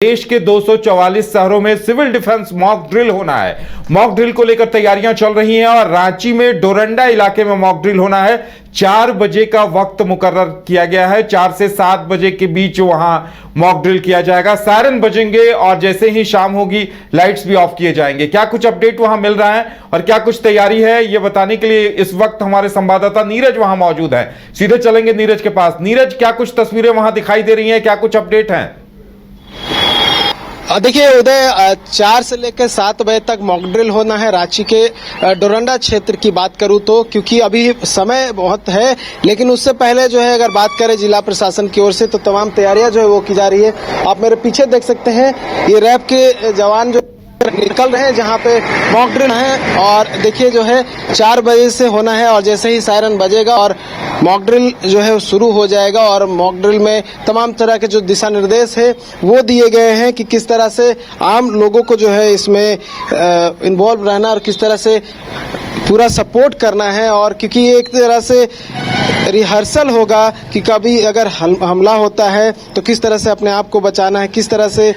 देश के 244 शहरों में सिविल डिफेंस मॉक ड्रिल होना है। मॉक ड्रिल को लेकर तैयारियां चल रही हैं और रांची में डोरंडा इलाके में मॉक ड्रिल होना है। 4 बजे का वक्त मुकर्रर किया गया है। 4 से 7 बजे के बीच वहां मॉक ड्रिल किया जाएगा। सायरन बजेंगे और जैसे ही शाम होगी लाइट्स भी ऑफ किए जाएंगे। क्या कुछ अपडेट वहां मिल रहा है और क्या कुछ तैयारी है, ये बताने के लिए इस वक्त हमारे संवाददाता नीरज वहां मौजूद है। सीधे चलेंगे नीरज के पास। नीरज, क्या कुछ तस्वीरें वहां दिखाई दे रही हैं, क्या कुछ अपडेट है? देखिए उदय, 4 से लेकर 7 बजे तक मॉक ड्रिल होना है रांची के डोरंडा क्षेत्र की बात करूं तो, क्योंकि अभी समय बहुत है। लेकिन उससे पहले जो है अगर बात करें जिला प्रशासन की ओर से तो तमाम तैयारियां जो है वो की जा रही है। आप मेरे पीछे देख सकते हैं, ये रैफ के जवान जो निकल रहे हैं जहां पे मॉक ड्रिल है। और देखिए जो है 4 बजे से होना है और जैसे ही सायरन बजेगा और मॉक ड्रिल जो है शुरू हो जाएगा। और मॉक ड्रिल में तमाम तरह के जो दिशा निर्देश है वो दिए गए हैं कि किस तरह से आम लोगों को जो है इसमें इन्वॉल्व रहना और किस तरह से पूरा सपोर्ट करना है। और क्योंकि ये एक तरह से रिहर्सल होगा कि कभी अगर हमला होता है तो किस तरह से अपने आप को बचाना है, किस तरह से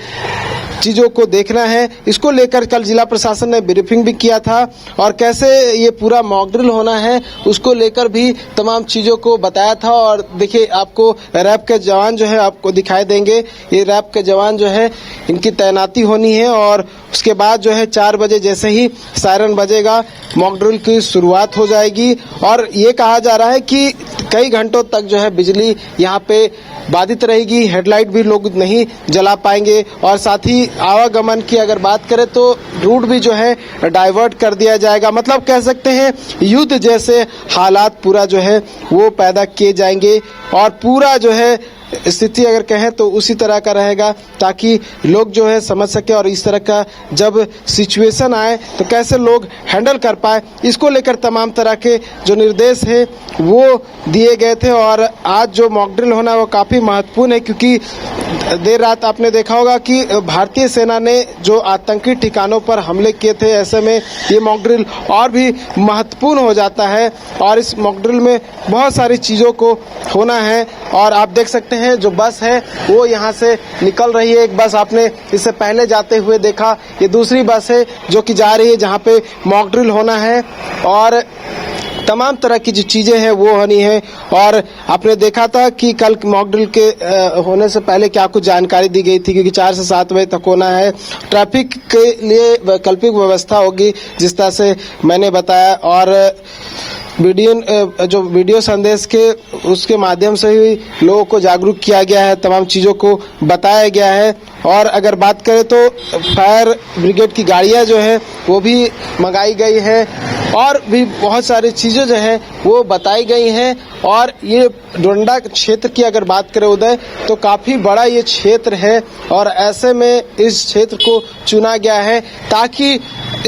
चीजों को देखना है, इसको लेकर कल जिला प्रशासन ने ब्रीफिंग भी किया था। और कैसे ये पूरा मॉक ड्रिल होना है उसको लेकर भी तमाम चीजों को बताया था। और देखिए आपको रैप के जवान जो है आपको दिखाई देंगे। ये रैप के जवान जो है इनकी तैनाती होनी है और उसके बाद जो है 4 बजे जैसे ही सायरन बजेगा मॉक ड्रिल की शुरुआत हो जाएगी। और ये कहा जा रहा है कि कई घंटों तक जो है बिजली यहाँ पे बाधित रहेगी, हेडलाइट भी लोग नहीं जला पाएंगे। और साथ ही आवागमन की अगर बात करें तो रूट भी जो है डाइवर्ट कर दिया जाएगा। मतलब कह सकते हैं युद्ध जैसे हालात पूरा जो है वो पैदा किए जाएंगे। और पूरा जो है स्थिति अगर कहें तो उसी तरह का रहेगा ताकि लोग जो है समझ सके और इस तरह का जब सिचुएशन आए तो कैसे लोग हैंडल कर पाए, इसको लेकर तमाम तरह के जो निर्देश है वो दिए गए थे। और आज जो मॉक ड्रिल होना है वो काफ़ी महत्वपूर्ण है, क्योंकि देर रात आपने देखा होगा कि भारतीय सेना ने जो आतंकी ठिकानों पर हमले किए थे, ऐसे में ये मॉक ड्रिल और भी महत्वपूर्ण हो जाता है। और इस मॉक ड्रिल में बहुत सारी चीज़ों को होना है। और आप देख सकते हैं जो बस है वो यहाँ से निकल रही है। एक बस आपने इससे पहले जाते हुए देखा, ये दूसरी बस है जो कि जा रही है जहाँ पे मॉक ड्रिल होना है। और तमाम तरह की जो चीजें हैं वो होनी है। और आपने देखा था कि कल मॉक ड्रिल के होने से पहले क्या कुछ जानकारी दी गई थी, क्योंकि 4 से 7 बजे तक होना है। ट्रैफिक के लिए वैकल्पिक व्यवस्था होगी जिस तरह से मैंने बताया। और वीडियो संदेश के उसके माध्यम से ही लोगों को जागरूक किया गया है, तमाम चीज़ों को बताया गया है। और अगर बात करें तो फायर ब्रिगेड की गाड़ियां जो है वो भी मंगाई गई है और भी बहुत सारी चीज़ें जो है वो बताई गई हैं। और ये डोरंडा क्षेत्र की अगर बात करें उदय तो काफ़ी बड़ा ये क्षेत्र है और ऐसे में इस क्षेत्र को चुना गया है ताकि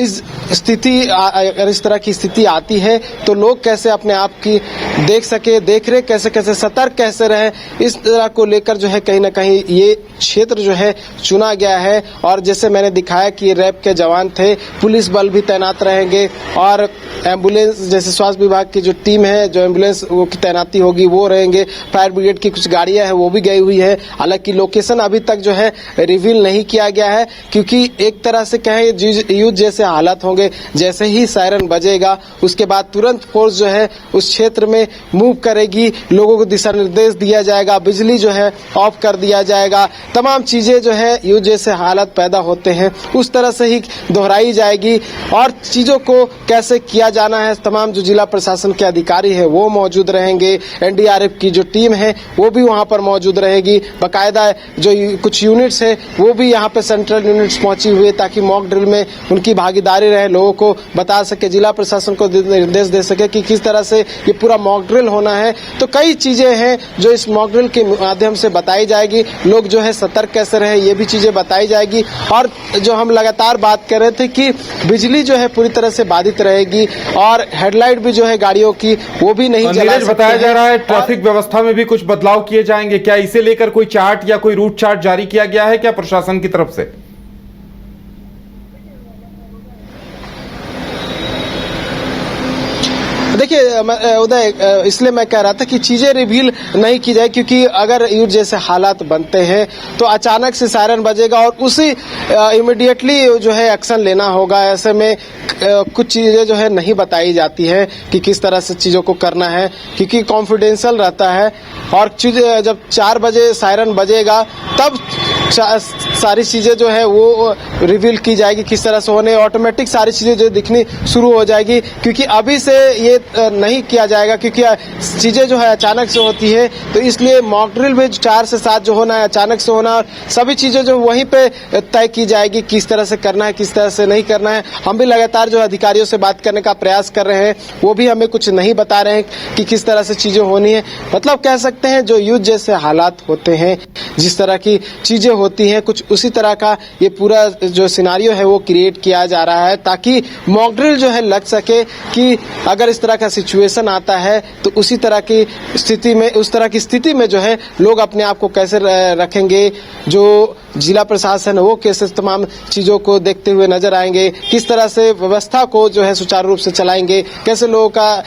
इस स्थिति अगर इस तरह की स्थिति आती है तो लोग कैसे अपने आप की देख सके, देख रेख कैसे सतर्क कैसे रहे, इस तरह को लेकर जो है कहीं ना कहीं ये क्षेत्र जो है चुना गया है। और जैसे मैंने दिखाया कि रैप के जवान थे, पुलिस बल भी तैनात रहेंगे और एम्बुलेंस जैसे स्वास्थ्य विभाग की जो टीम है जो एम्बुलेंस वो की तैनाती होगी वो रहेंगे। फायर ब्रिगेड की कुछ गाड़ियां हैं वो भी गई हुई है। हालांकि लोकेशन अभी तक जो है रिवील नहीं किया गया है, क्योंकि एक तरह से कहें युद्ध जैसे हालात होंगे। जैसे ही सायरन बजेगा उसके बाद तुरंत फोर्स जो है उस क्षेत्र में मूव करेगी, लोगों को दिशा निर्देश दिया जाएगा, बिजली जो है ऑफ कर दिया जाएगा। तमाम चीजें जो है युद्ध जैसे हालात पैदा होते हैं उस तरह से ही दोहराई जाएगी। और चीजों को कैसे किया जाना है, तमाम जो जिला प्रशासन के अधिकारी है वो मौजूद रहेंगे। एनडीआरएफ की जो टीम है वो भी वहां पर मौजूद रहेगी। बाकायदा जो कुछ यूनिट्स है वो भी यहाँ पे सेंट्रल यूनिट्स पहुंची हुई है ताकि मॉक ड्रिल में उनकी भागीदारी रहे, लोगों को बता सके, जिला प्रशासन को निर्देश दे सके कि किस तरह से ये पूरा मॉक ड्रिल होना है। तो कई चीजें हैं जो इस मॉक ड्रिल के माध्यम से बताई जाएगी। लोग जो है सतर्क कैसे रहे ये भी चीजें बताई जाएगी। और जो हम लगातार बात कर रहे थे कि बिजली जो है पूरी तरह से बाधित रहेगी और हेडलाइट भी जो है गाड़ियों की वो भी नहीं जला सकते। बताया जा रहा है ट्रैफिक व्यवस्था में भी कुछ बदलाव किए जाएंगे। क्या इसे लेकर कोई चार्ट या कोई रूट चार्ट जारी किया गया है क्या प्रशासन की तरफ से? देखिए देखिए उदय, इसलिए मैं कह रहा था कि चीजें रिवील नहीं की जाए, क्योंकि अगर युद्ध जैसे हालात बनते हैं तो अचानक से सायरन बजेगा और उसी इमीडिएटली जो है एक्शन लेना होगा। ऐसे में कुछ चीजें जो है नहीं बताई जाती है कि किस तरह से चीजों को करना है, क्योंकि कॉन्फिडेंशियल रहता है। और चीजें जब 4 बजे सायरन बजेगा तब सारी चीजें जो है वो रिवील की जाएगी, किस तरह से होने, ऑटोमेटिक सारी चीजें जो दिखनी शुरू हो जाएगी। क्योंकि अभी से ये नहीं किया जाएगा, क्योंकि चीजें जो है अचानक से होती है, तो इसलिए मॉक ड्रिल भी 4 से 7 जो होना है अचानक से होना, और सभी चीजें जो वहीं पे तय की जाएगी, किस तरह से करना है, किस तरह से नहीं करना है। हम भी लगातार जो अधिकारियों से बात करने का प्रयास कर रहे हैं, वो भी हमें कुछ नहीं बता रहे हैं कि किस तरह से चीजें होनी है। मतलब कह सकते हैं जो युद्ध जैसे हालात होते हैं, जिस तरह की चीजें होती हैं, कुछ उसी तरह का ये पूरा जो सिनारियो है वो क्रिएट किया जा रहा है, ताकि मॉक ड्रिल जो है लग सके कि अगर इस तरह का सिचुएशन आता है तो उसी तरह की स्थिति में, उस तरह की स्थिति में जो है लोग अपने आप को कैसे रखेंगे, जो जिला प्रशासन है वो कैसे तमाम चीजों को देखते हुए नजर आएंगे, किस तरह से व्यवस्था को जो है सुचारू रूप से चलाएंगे, कैसे लोगों का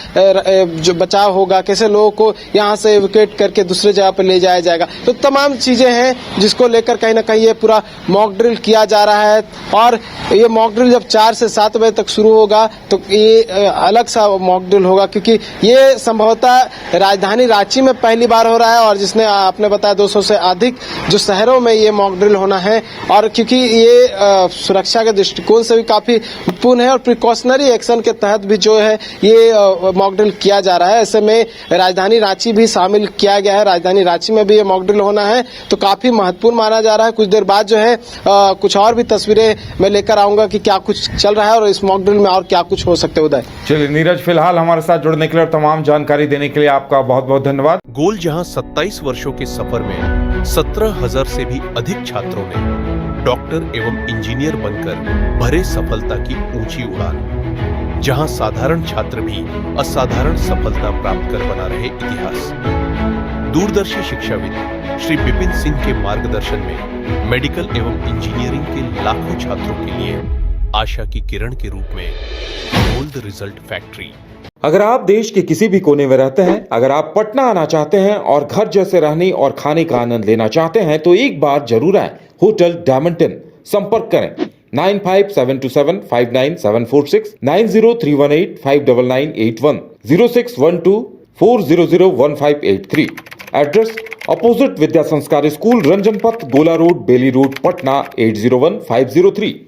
जो बचाव होगा, कैसे लोगों को यहाँ से एवोकेट करके दूसरे जगह पर ले जाया जाएगा। तो तमाम चीजें हैं जिसको लेकर कहीं ना कहीं ये पूरा मॉक ड्रिल किया जा रहा है। और ये मॉक ड्रिल जब 4 से 7 बजे तक शुरू होगा तो ये अलग सा मॉक ड्रिल होगा, क्योंकि ये संभवतः राजधानी रांची में पहली बार हो रहा है, और जिसने आपने बताया 200 से अधिक जो शहरों में ये मॉक ड्रिल होना है। और क्योंकि ये सुरक्षा के दृष्टिकोण से भी काफी पूर्ण है और प्रिकॉशनरी एक्शन के तहत भी जो है ये मॉक ड्रिल किया जा रहा है। ऐसे में राजधानी रांची भी शामिल किया गया है, राजधानी रांची में भी ये मॉक ड्रिल होना है, तो काफी महत्वपूर्ण माना जा रहा है। कुछ देर बाद जो है कुछ और भी तस्वीरें मैं लेकर आऊंगा कि क्या कुछ चल रहा है और इस मॉक ड्रिल में और क्या कुछ हो सकते हैं। उदय, चलिए नीरज, फिलहाल हमारे साथ जुड़ने के लिए और तमाम जानकारी देने के लिए आपका बहुत बहुत धन्यवाद। गोल जहां 27 वर्षों के सफर में 17,000 से भी अधिक छात्रों ने डॉक्टर एवं इंजीनियर बनकर भरे सफलता की ऊंची उड़ान, जहां साधारण छात्र भी असाधारण सफलता प्राप्त कर बना रहे इतिहास। दूरदर्शी शिक्षाविद श्री विपिन सिंह के मार्गदर्शन में मेडिकल एवं इंजीनियरिंग के लाखों छात्रों के लिए आशा की किरण के रूप में गोल्ड रिजल्ट फैक्ट्री। अगर आप देश के किसी भी कोने में रहते हैं, अगर आप पटना आना चाहते हैं और घर जैसे रहने और खाने का आनंद लेना चाहते हैं, तो एक बार जरूर आए होटल डायमंड। संपर्क करें 9572759746, 9031859981, 0612400158 एड्रेस अपोजिट विद्या संस्कार स्कूल, रंजन पथ, गोला रोड, बेली रोड, पटना 801503।